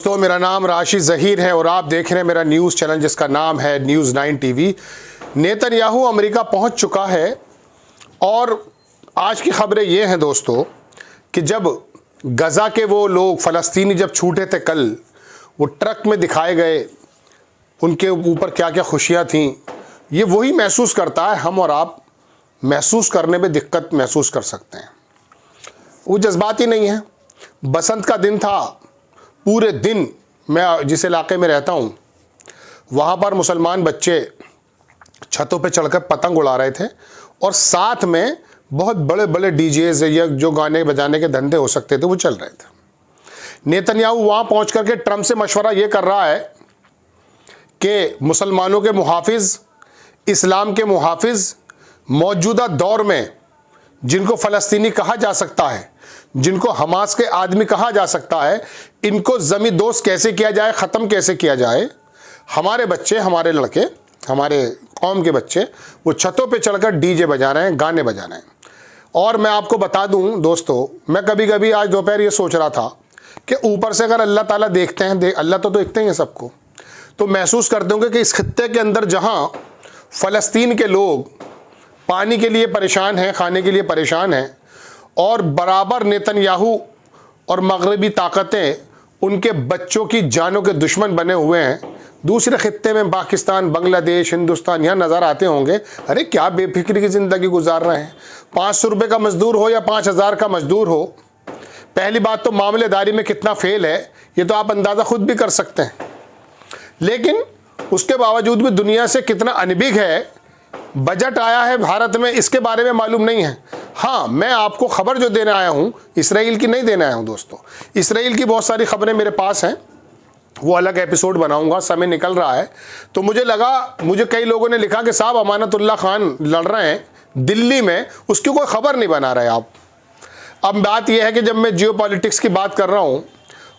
तो मेरा नाम राशि ज़हीर है और आप देख रहे हैं मेरा न्यूज़ चैनल जिसका नाम है न्यूज़ 9 टीवी। नेतन्याहू अमेरिका पहुंच चुका है और आज की खबरें ये हैं दोस्तों कि जब गज़ा के वो लोग फ़लस्तीनी जब छूटे थे कल, वो ट्रक में दिखाए गए, उनके ऊपर क्या क्या खुशियाँ थीं, ये वही महसूस करता है। हम और आप महसूस करने में दिक्कत महसूस कर सकते हैं। वो जज्बाती नहीं है। बसंत का दिन था, पूरे दिन मैं जिस इलाके में रहता हूँ वहाँ पर मुसलमान बच्चे छतों पे चढ़कर पतंग उड़ा रहे थे और साथ में बहुत बड़े बड़े डीजेज या जो गाने बजाने के धंधे हो सकते थे वो चल रहे थे। नेतन्याहू वहाँ पहुँच करके ट्रंप से मशवरा ये कर रहा है कि मुसलमानों के मुहाफिज, इस्लाम के मुहाफिज, मौजूदा दौर में जिनको फ़लस्तीनी कहा जा सकता है, जिनको हमास के आदमी कहा जा सकता है, इनको ज़मीन दोस्त कैसे किया जाए, ख़त्म कैसे किया जाए। हमारे बच्चे, हमारे लड़के, हमारे कौम के बच्चे वो छतों पे चढ़कर डीजे बजा रहे हैं, गाने बजा रहे हैं। और मैं आपको बता दूं दोस्तों, मैं कभी कभी आज दोपहर ये सोच रहा था कि ऊपर से अगर अल्लाह ताला देखते हैं, अल्लाह तो देखते हैं सबको, तो महसूस करते होंगे कि इस खित्ते के अंदर जहाँ फ़लस्तीन के लोग पानी के लिए परेशान हैं, खाने के लिए परेशान हैं, और बराबर नेतन्याहू और मगरबी ताकतें उनके बच्चों की जानों के दुश्मन बने हुए हैं। दूसरे खित्ते में पाकिस्तान, बांग्लादेश, हिंदुस्तान यहाँ नज़र आते होंगे। अरे क्या बेफिक्री की ज़िंदगी गुजार रहे हैं। 500 रुपये का मज़दूर हो या 5000 का मज़दूर हो, पहली बात तो मामलेदारी में कितना फेल है ये तो आप अंदाज़ा खुद भी कर सकते हैं। लेकिन उसके बावजूद भी दुनिया से कितना अनभिज्ञ है। बजट आया है भारत में, इसके बारे में मालूम नहीं है। हाँ, मैं आपको खबर जो देने आया हूँ इसराइल की नहीं देने आया हूँ दोस्तों। इसराइल की बहुत सारी खबरें मेरे पास हैं, वो अलग एपिसोड बनाऊंगा, समय निकल रहा है। तो मुझे लगा, मुझे कई लोगों ने लिखा कि साहब अमानतुल्लाह खान लड़ रहे हैं दिल्ली में, उसकी कोई खबर नहीं बना रहे आप। अब बात यह है कि जब मैं जियो पॉलिटिक्स की बात कर रहा हूँ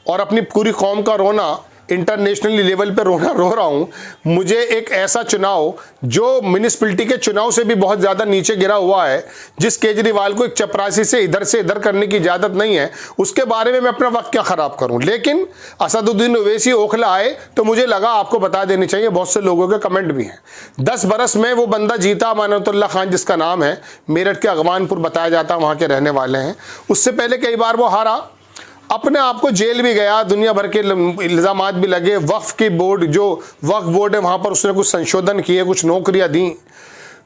और अपनी पूरी कौम का रोना इंटरनेशनली लेवल पे रो रहा हूँ, मुझे एक ऐसा चुनाव जो म्यूनिसिपैलिटी के चुनाव से भी बहुत ज़्यादा नीचे गिरा हुआ है, जिस केजरीवाल को एक चपरासी से इधर करने की इजाज़त नहीं है, उसके बारे में मैं अपना वक्त क्या ख़राब करूँ। लेकिन असदुद्दीन ओवैसी ओखला आए तो मुझे लगा आपको बता देनी चाहिए। बहुत से लोगों के कमेंट भी हैं। 10 बरस में वो बंदा जीता, अमानतुल्लाह खान जिसका नाम है, मेरठ के अगवानपुर बताया जाता है, वहाँ के रहने वाले हैं। उससे पहले कई बार वो हारा, अपने आप को जेल भी गया, दुनिया भर के इल्ज़ामात भी लगे। वक्फ की बोर्ड, जो वक्फ बोर्ड है वहाँ पर उसने कुछ संशोधन किए, कुछ नौकरियाँ दी,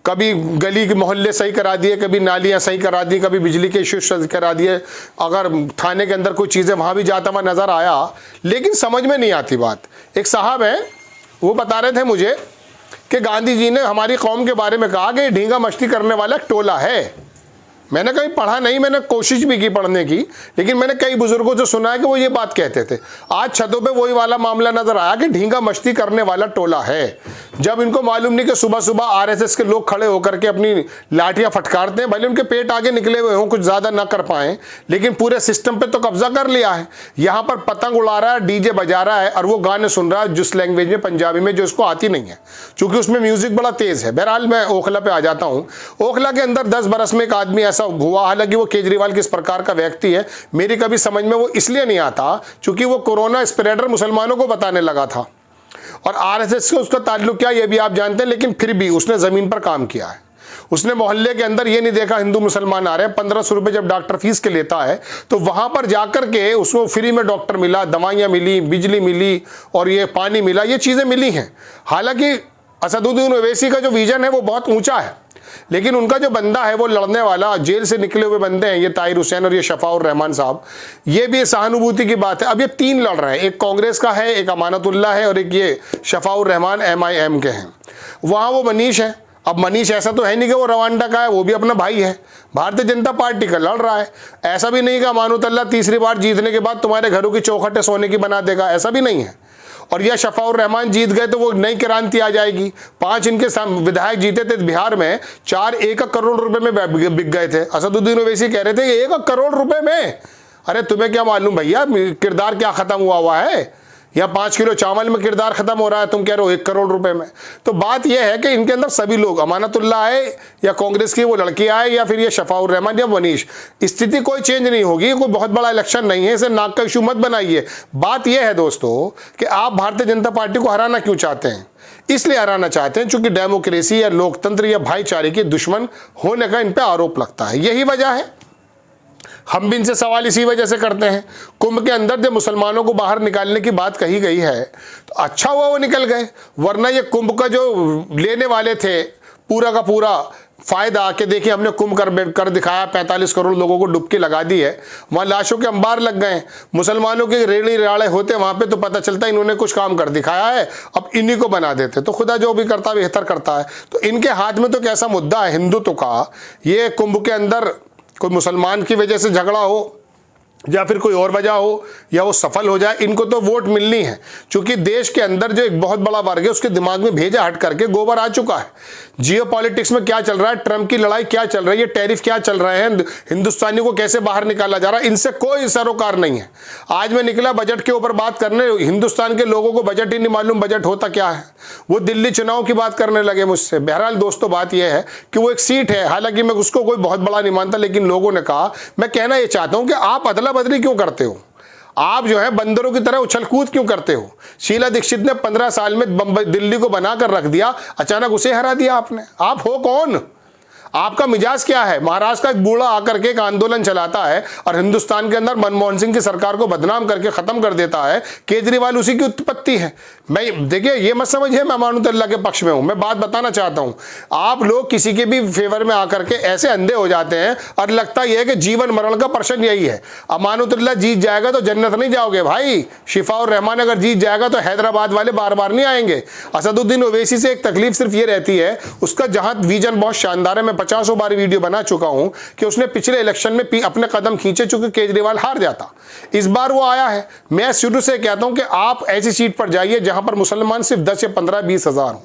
कभी गली के मोहल्ले सही करा दिए, कभी नालियाँ सही करा दी, कभी बिजली के इश्यूज सही करा दिए। अगर थाने के अंदर कोई चीज़ें वहाँ भी जाता हुआ नज़र आया, लेकिन समझ में नहीं आती बात। एक साहब हैं, वो बता रहे थे मुझे कि गांधी जी ने हमारी कौम के बारे में कहा कि ढींगा मस्ती करने वाला टोला है। मैंने कहीं पढ़ा नहीं, मैंने कोशिश भी की पढ़ने की, लेकिन मैंने कई बुजुर्गों से सुना है कि वो ये बात कहते थे। आज छतों पे वही वाला मामला नजर आया कि ढींगा मस्ती करने वाला टोला है। जब इनको मालूम नहीं कि सुबह सुबह आरएसएस के लोग खड़े होकर के अपनी लाठियां फटकारते हैं, भले उनके पेट आगे निकले हुए हों, कुछ ज़्यादा ना कर पाएँ, लेकिन पूरे सिस्टम पर तो कब्जा कर लिया है। यहाँ पर पतंग उड़ा रहा है, डीजे बजा रहा है और वो गाने सुन रहा है जिस लैंग्वेज में, पंजाबी में, जो इसको आती नहीं है, चूँकि उसमें म्यूज़िक बड़ा तेज़ है। बहरहाल मैं ओखला पे आ जाता हूँ। ओखला के अंदर 10 बरस में एक आदमी ऐसा हुआ, हालांकि वो केजरीवाल किस प्रकार का व्यक्ति है मेरी कभी समझ में वो इसलिए नहीं आता क्योंकि वो कोरोना स्प्रेडर मुसलमानों को बताने लगा था और आरएसएस से उसका ताल्लुक क्या ये भी आप जानते हैं। लेकिन फिर भी उसने ज़मीन पर काम किया है। उसने मोहल्ले के अंदर ये नहीं देखा हिंदू मुसलमान आ रहे हैं। 1500 रुपये जब डॉक्टर फीस के लेता है तो वहाँ पर जाकर के उसको फ्री में डॉक्टर मिला, दवाइयाँ मिली, बिजली मिली और ये पानी मिला, ये चीज़ें मिली हैं। हालांकि असदुद्दीन ओवैसी का जो विजन है वो बहुत ऊँचा है, लेकिन उनका जो बंदा है वो लड़ने वाला, जेल से निकले हुए बंदे हैं, ये ताहिर हुसैन और ये शफाउर रहमान साहब, ये भी सहानुभूति की बात है। अब ये 3 लड़ रहे हैं, एक कांग्रेस का है, एक अमानतुल्लाह है और एक ये शफाउर रहमान MIM के हैं। वहाँ वो मनीष है। अब मनीष ऐसा तो है नहीं कि वो रवांडा का है, वो भी अपना भाई है, भारतीय जनता पार्टी का लड़ रहा है। ऐसा भी नहीं कि अमानतुल्लाह तीसरी बार जीतने के बाद तुम्हारे घरों की चौखटें सोने की बना देगा, ऐसा भी नहीं है। और यह शफाउर रहमान जीत गए तो वो नई क्रांति आ जाएगी। 5 इनके विधायक जीते थे बिहार में, 4 करोड़ रुपए में बिक गए थे। असदुद्दीन ओवैसी कह रहे थे 1 करोड़ रुपए में। अरे तुम्हें क्या मालूम भैया किरदार क्या खत्म हुआ है। या 5 किलो चावल में किरदार खत्म हो रहा है, तुम कह रहे हो 1 करोड़ रुपए में। तो बात यह है कि इनके अंदर सभी लोग, अमानतुल्लाह आए या कांग्रेस की वो लड़की आए या फिर ये शफाउर रहमान या वनीश, स्थिति कोई चेंज नहीं होगी। कोई बहुत बड़ा इलेक्शन नहीं है, इसे नाक का इशू मत बनाइए। बात यह है दोस्तों कि आप भारतीय जनता पार्टी को हराना क्यों चाहते हैं? इसलिए हराना चाहते हैं चूंकि डेमोक्रेसी या लोकतंत्र या भाईचारे के दुश्मन होने का इन पे आरोप लगता है। यही वजह है, हम भी इनसे सवाल इसी वजह से करते हैं। कुंभ के अंदर जब मुसलमानों को बाहर निकालने की बात कही गई है तो अच्छा हुआ वो निकल गए, वरना ये कुंभ का जो लेने वाले थे पूरा का पूरा फायदा कि देखिए हमने कुंभ कर दिखाया, 45 करोड़ लोगों को डुबकी लगा दी है, वहां लाशों के अंबार लग गए, मुसलमानों के रेड़ी राड़े होते वहां पे तो पता चलता इन्होंने कुछ काम कर दिखाया है, अब इन्हीं को बना देते। तो खुदा जो भी करता बेहतर करता है। तो इनके हाथ में तो कैसा मुद्दा है हिंदुत्व का, ये कुंभ के अंदर कोई मुसलमान की वजह से झगड़ा हो या फिर कोई और वजह हो या वो सफल हो जाए, इनको तो वोट मिलनी है। क्योंकि देश के अंदर जो एक बहुत बड़ा वर्ग है उसके दिमाग में भेजा हट करके गोबर आ चुका है। जियोपॉलिटिक्स में क्या चल रहा है, ट्रंप की लड़ाई क्या चल रही है, टैरिफ क्या चल रहे हैं, हिंदुस्तानी को कैसे बाहर निकाला जा रहा है, इनसे कोई सरोकार नहीं है। आज मैं निकला बजट के ऊपर बात करने, हिंदुस्तान के लोगों को बजट ही नहीं मालूम बजट होता क्या है। वो दिल्ली चुनाव की बात करने लगे मुझसे। बहरहाल दोस्तों बात यह है कि वो एक सीट है, हालांकि मैं उसको कोई बहुत बड़ा नहीं मानता, लेकिन लोगों ने कहा, मैं कहना यह चाहता हूं कि आप अदला बदली क्यों करते हो? आप जो है बंदरों की तरह उछल कूद क्यों करते हो? शीला दीक्षित ने 15 साल में बंबई दिल्ली को बनाकर रख दिया, अचानक उसे हरा दिया आपने। आप हो कौन? आपका मिजाज क्या है? महाराष्ट्र का एक बूढ़ा आकर के एक आंदोलन चलाता है और हिंदुस्तान के अंदर मनमोहन सिंह की सरकार को बदनाम करके खत्म कर देता है। केजरीवाल उसी की उत्पत्ति है। मैं देखिए ये मत समझिए मैं अमानुल्लाह के पक्ष में हूं, मैं बात बताना चाहता हूं। आप लोग किसी के भी फेवर में आकर के ऐसे अंधे हो जाते हैं और लगता यह है कि जीवन मरण का प्रश्न यही है। अमानुल्लाह जीत जाएगा तो जन्नत नहीं जाओगे भाई, शिफाउर रहमान अगर जीत जाएगा तो हैदराबाद वाले बार बार नहीं आएंगे। असदुद्दीन ओवैसी से एक तकलीफ सिर्फ ये रहती है, उसका जहां विजन बहुत शानदार है, मैं 50 बार वीडियो बना चुका हूं कि उसने पिछले इलेक्शन में अपने कदम खींचे चूंकि केजरीवाल हार जाता। इस बार वो आया है। मैं शुरू से कहता हूं कि आप ऐसी सीट पर जाइए जहां पर मुसलमान सिर्फ 10 या 15 20 हजार हो।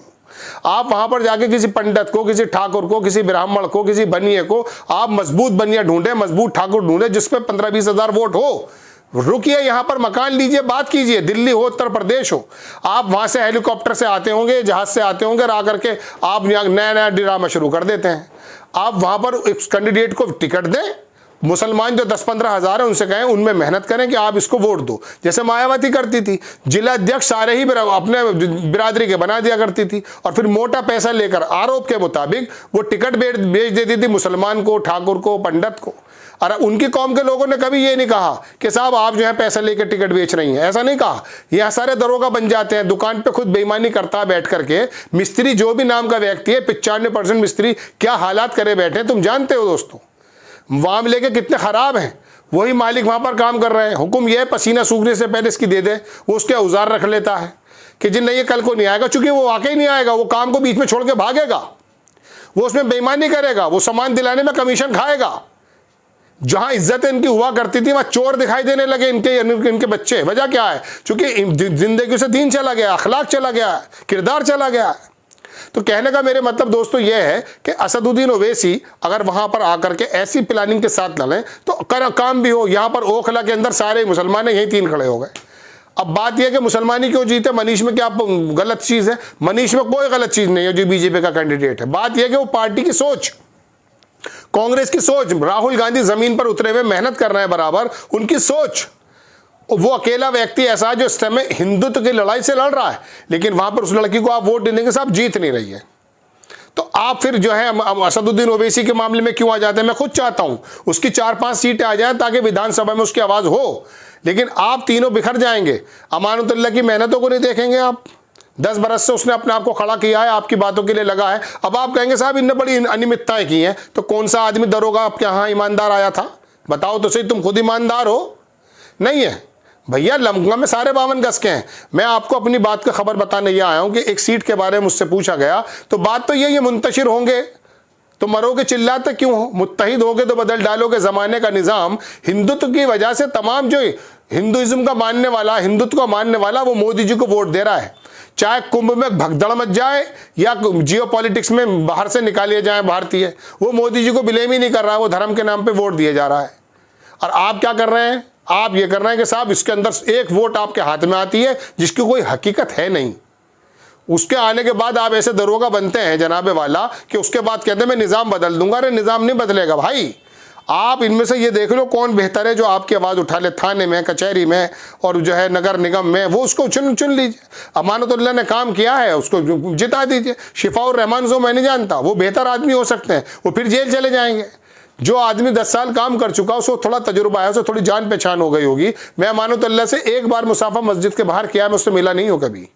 आप वहां पर जाके किसी पंडित को, किसी ठाकुर को, किसी ब्राह्मण को, किसी बनिए को आप मजबूत बनिया ढूंढे, मजबूत ठाकुर ढूंढे जिसपे 15-20 हजार वोट हो। रुकिए, यहां पर मकान लीजिए, बात कीजिए। दिल्ली हो, उत्तर प्रदेश हो, आप वहां से हेलीकॉप्टर से आते होंगे, जहाज से आते होंगे और आकर के आप नया नया ड्रामा शुरू कर देते हैं। आप वहां पर इस कैंडिडेट को टिकट दें, मुसलमान जो 10-15 हजार है उनसे कहें, उनमें मेहनत करें कि आप इसको वोट दो, जैसे मायावती करती थी। जिला अध्यक्ष सारे ही अपने बिरादरी के बना दिया करती थी और फिर मोटा पैसा लेकर आरोप के मुताबिक वो टिकट बेच देती थी मुसलमान को, ठाकुर को, पंडित को। और उनकी कौम के लोगों ने कभी ये नहीं कहा कि साहब आप जो है पैसा लेकर टिकट बेच रही हैं, ऐसा नहीं कहा। यहाँ सारे दरोगा बन जाते हैं, दुकान पे खुद बेईमानी करता है बैठ करके। मिस्त्री जो भी नाम का व्यक्ति है, 95% मिस्त्री क्या हालात करे बैठे तुम जानते हो दोस्तों। वहां लेके कितने खराब हैं, वही मालिक वहां पर काम कर रहे हैं। हुक्म यह है पसीना सूखने से पहले इसकी दे दे, वो उसके औजार रख लेता है कि जिन नहीं ये कल को नहीं आएगा, चूंकि वो वाकई नहीं आएगा, वो काम को बीच में छोड़ के भागेगा, वो उसमें बेईमानी करेगा, वो सामान दिलाने में कमीशन खाएगा। जहां इज्जत इनकी हुआ करती थी वहां चोर दिखाई देने लगे इनके बच्चे। वजह क्या है? क्योंकि जिंदगी से दीन चला गया, अखलाक चला गया, किरदार चला गया। तो कहने का मेरे मतलब दोस्तों यह है कि असदुद्दीन ओवैसी अगर वहां पर आकर के ऐसी प्लानिंग के साथ लड़े तो काम भी हो। यहां पर ओखला के अंदर सारे मुसलमान यही 3 खड़े हो गए। अब बात यह कि मुसलमानी क्यों जीते, मनीष में क्या गलत चीज है? मनीष में कोई गलत चीज नहीं है जो बीजेपी का कैंडिडेट है। बात यह कि वो पार्टी की सोच, कांग्रेस की सोच, राहुल गांधी जमीन पर उतरे हुए मेहनत कर रहे हैं बराबर, उनकी सोच। वो अकेला व्यक्ति ऐसा है जो इस समय हिंदुत्व की लड़ाई से लड़ रहा है, लेकिन वहां पर उस लड़की को आप वोट देने के साथ जीत नहीं रही है। तो आप फिर जो है असदुद्दीन ओवैसी के मामले में क्यों आ जाते हैं? मैं खुद चाहता हूं उसकी 4-5 सीटें आ जाएं ताकि विधानसभा में उसकी आवाज हो, लेकिन आप तीनों बिखर जाएंगे। अमानुल्लाह की मेहनतों को नहीं देखेंगे आप। 10 बरस से उसने अपने आप को खड़ा किया है, आपकी बातों के लिए लगा है। अब आप कहेंगे साहब इनने बड़ी अनियमितताएं की हैं, तो कौन सा आदमी दरोगा आपके यहाँ ईमानदार आया था? बताओ तो सही, तुम खुद ईमानदार हो? नहीं है भैया। लमका में सारे 52 गज के हैं। मैं आपको अपनी बात का खबर बताने ये आया हूं कि एक सीट के बारे में मुझसे पूछा गया, तो बात तो ये मुंतशिर होंगे तो मरोगे, चिल्लाते क्यों हो? मुत्तहिद होगे तो बदल डालोगे जमाने का निजाम। हिंदुत्व की वजह से तमाम जो हिंदुइज्म का मानने वाला, हिंदुत्व का मानने वाला, वो मोदी जी को वोट दे रहा है। चाहे कुंभ में भगदड़ मच जाए या जियोपॉलिटिक्स में बाहर से निकाले जाए भारतीय, वो मोदी जी को ब्लेम ही नहीं कर रहा है, वो धर्म के नाम पे वोट दिए जा रहा है। और आप क्या कर रहे हैं? आप ये कर रहे हैं कि साहब इसके अंदर एक वोट आपके हाथ में आती है जिसकी कोई हकीकत है नहीं, उसके आने के बाद आप ऐसे दरोगा बनते हैं जनाबे वाला कि उसके बाद कहते हैं मैं निज़ाम बदल दूंगा। अरे निज़ाम नहीं बदलेगा भाई, आप इनमें से ये देख लो कौन बेहतर है जो आपकी आवाज़ उठा ले थाने में, कचहरी में और जो है नगर निगम में, वो उसको चुन लीजिए। अमानतुल्लाह ने काम किया है, उसको जिता दीजिए। शिफाउर रहमान जो मैं नहीं जानता, वो बेहतर आदमी हो सकते हैं, वो फिर जेल चले जाएंगे। जो आदमी 10 साल काम कर चुका, उसको थोड़ा तजुर्बा है, उसको थोड़ी जान पहचान हो गई होगी। मैं अमानतुल्लाह से एक बार मुसाफा मस्जिद के बाहर किया, मैं उससे मिला नहीं हूँ कभी।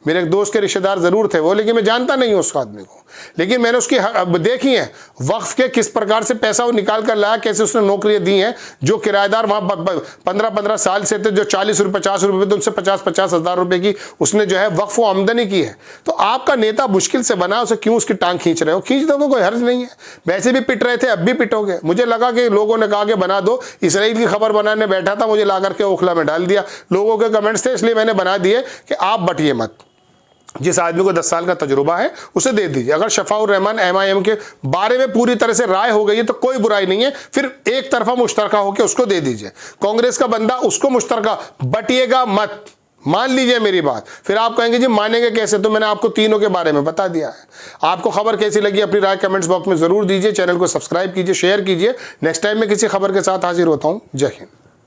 मेरे एक दोस्त के रिश्तेदार ज़रूर थे वो, लेकिन मैं जानता नहीं हूँ उस आदमी को। लेकिन मैंने उसकी देखी है वक्फ के किस प्रकार से पैसा वो निकाल कर लाया, कैसे उसने नौकरियाँ दी हैं। जो किराएदार वहाँ 15-15 साल से थे, जो 40 रुपये 50 रुपये थे, उनसे 50-50 हज़ार रुपये की उसने जो है वक्फ वो आमदनी की है। तो आपका नेता मुश्किल से बना, उसे क्यों उसकी टांग खींच रहे हो? खींच दो, कोई हर्ज नहीं है। वैसे भी पिट रहे थे, अब भी पिटोगे। मुझे लगा कि लोगों ने कहा कि बना दो, इसराइल की खबर बनाने बैठा था, मुझे ला करके ओखला में डाल दिया। लोगों के कमेंट्स थे, इसलिए मैंने बना दिए कि आप बटिए मत। जिस आदमी को 10 साल का तजुर्बा है उसे दे दीजिए। अगर शफाउर रहमान MIM के बारे में पूरी तरह से राय हो गई है तो कोई बुराई नहीं है, फिर एक तरफा मुश्तरका होकर उसको दे दीजिए। कांग्रेस का बंदा, उसको मुश्तरका, बटिएगा मत। मान लीजिए मेरी बात, फिर आप कहेंगे जी मानेंगे कैसे? तो मैंने आपको तीनों के बारे में बता दिया है। आपको खबर कैसी लगी अपनी राय कमेंट्स बॉक्स में जरूर दीजिए। चैनल को सब्सक्राइब कीजिए, शेयर कीजिए। नेक्स्ट टाइम मैं किसी खबर के साथ हाजिर होता हूं। जय हिंद।